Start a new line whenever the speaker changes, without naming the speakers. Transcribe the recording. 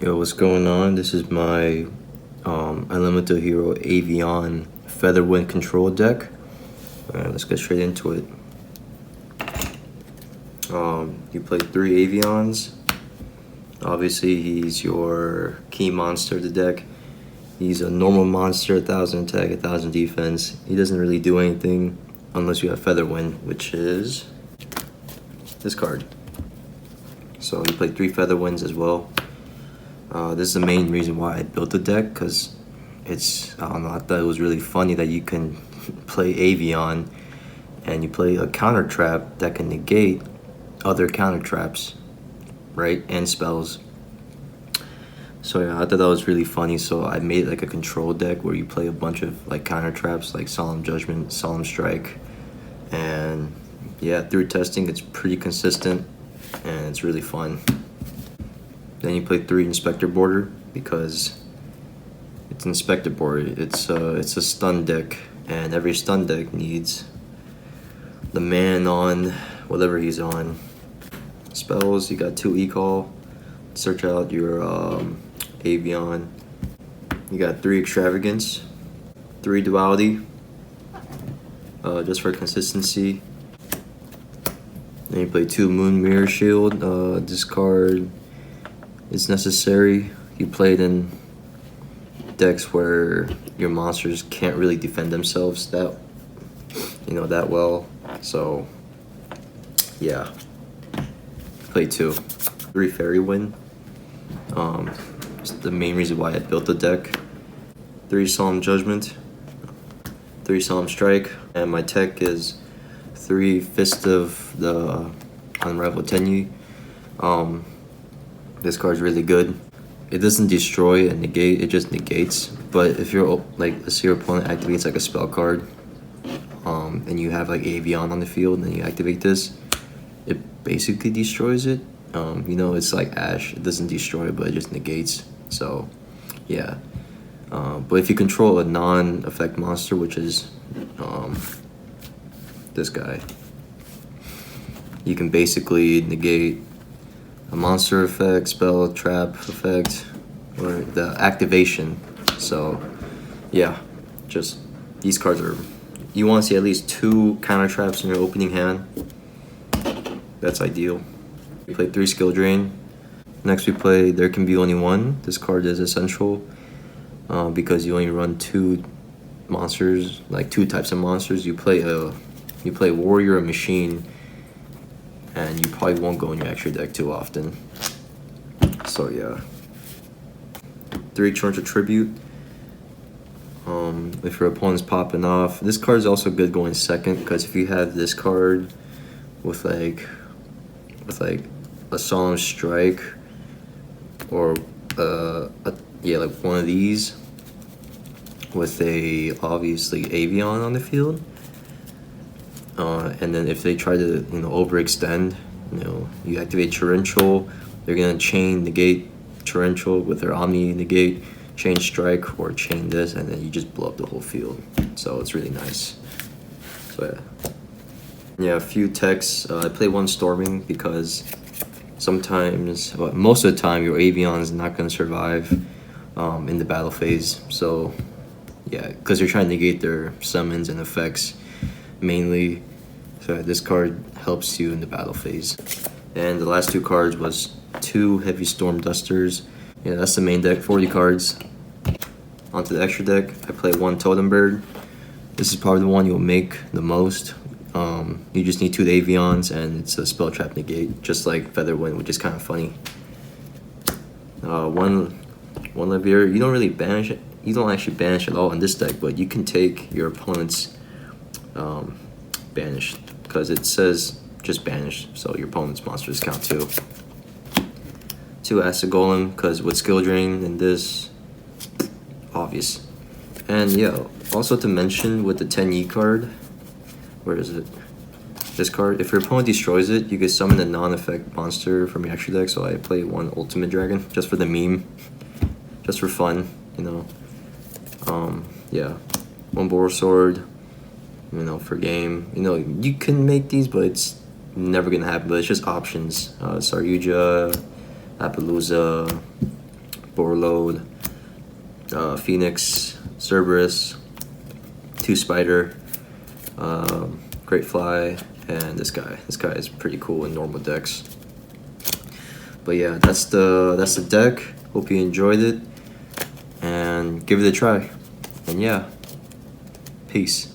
Yo, what's going on? This is my Elemental Hero Avian Featherwind control deck. Alright, let's get straight into it. You play 3 Avians. Obviously, he's your key monster of the deck. He's a normal monster, 1000 attack, 1000 defense. He doesn't really do anything unless you have Featherwind, which is this card. So you play 3 Featherwinds as well. This is the main reason why I built the deck, because I thought it was really funny that you can play Avian and you play a counter trap that can negate other counter traps, right, and spells. So yeah, I thought that was really funny, so I made like a control deck where you play a bunch of like counter traps like Solemn Judgment, Solemn Strike, and yeah, through testing it's pretty consistent and it's really fun. Then you play 3 Inspector Border because it's Inspector Border. It's a stun deck, and every stun deck needs the man on whatever he's on. Spells, you got 2 E-Call. Search out your Avian. You got 3 Extravagance, 3 Duality, just for consistency. Then you play 2 Moon Mirror Shield. This card is necessary. You play it in decks where your monsters can't really defend themselves that well. So yeah, play 2. 3 Fairy Wind. It's the main reason why I built the deck. 3 Solemn Judgment, 3 Solemn Strike, and my tech is 3 Fist of the Unrivaled Tenyi. This card's really good. It doesn't destroy and negate, it just negates. But if you're like, let's say your opponent activates like a spell card, and you have like Avian on the field and you activate this, it basically destroys it. It's like Ash, it doesn't destroy but it just negates. So yeah. But if you control a non-effect monster, which is this guy, you can basically negate a monster effect, spell, trap effect, or the activation. So yeah, just these cards are, you want to see at least 2 counter traps in your opening hand. That's ideal. We play 3 Skill Drain. Next we play There Can Be Only One. This card is essential because you only run 2 monsters, like 2 types of monsters. You play Warrior or Machine, and you probably won't go in your extra deck too often. So yeah. 3 Torrential Tribute. If your opponent's popping off, this card is also good going second, because if you have this card with like a Solemn Strike, or like one of these with a obviously Avian on the field, and then if they try to overextend, you activate Torrential, they're gonna chain negate Torrential with their Omni negate, chain Strike, or chain this, and then you just blow up the whole field. So it's really nice. So yeah, a few techs. I play 1 Storming because sometimes, well, most of the time, your Avian is not going to survive in the battle phase. So yeah, because you're trying to negate their summons and effects mainly. So this card helps you in the battle phase. And the last 2 cards was 2 Heavy Storm Dusters. Yeah, that's the main deck, 40 cards. Onto the extra deck, I play 1 Totem Bird. This is probably the one you'll make the most. You just need 2 Avians, and it's a spell trap negate, just like Featherwind, which is kind of funny. 1 Levier. You don't really banish it. You don't actually banish at all in this deck, but you can take your opponent's banish, because it says just banish, so your opponent's monsters count too. 2 Acid Golem, because with Skill Drain and this, obvious. And yeah, also to mention with the Tenyi card, where is it? This card, if your opponent destroys it, you can summon a non-effect monster from your extra deck. So I play 1 Ultimate Dragon just for the meme, just for fun, yeah, 1 Boar Sword, for game. You can make these, but it's never gonna happen. But it's just options. Yugioh, Appaloosa, Borload, Phoenix, Cerberus, 2 Spider, Great Fly, and this guy. This guy is pretty cool in normal decks. But yeah, that's the deck. Hope you enjoyed it, and give it a try. And yeah, peace.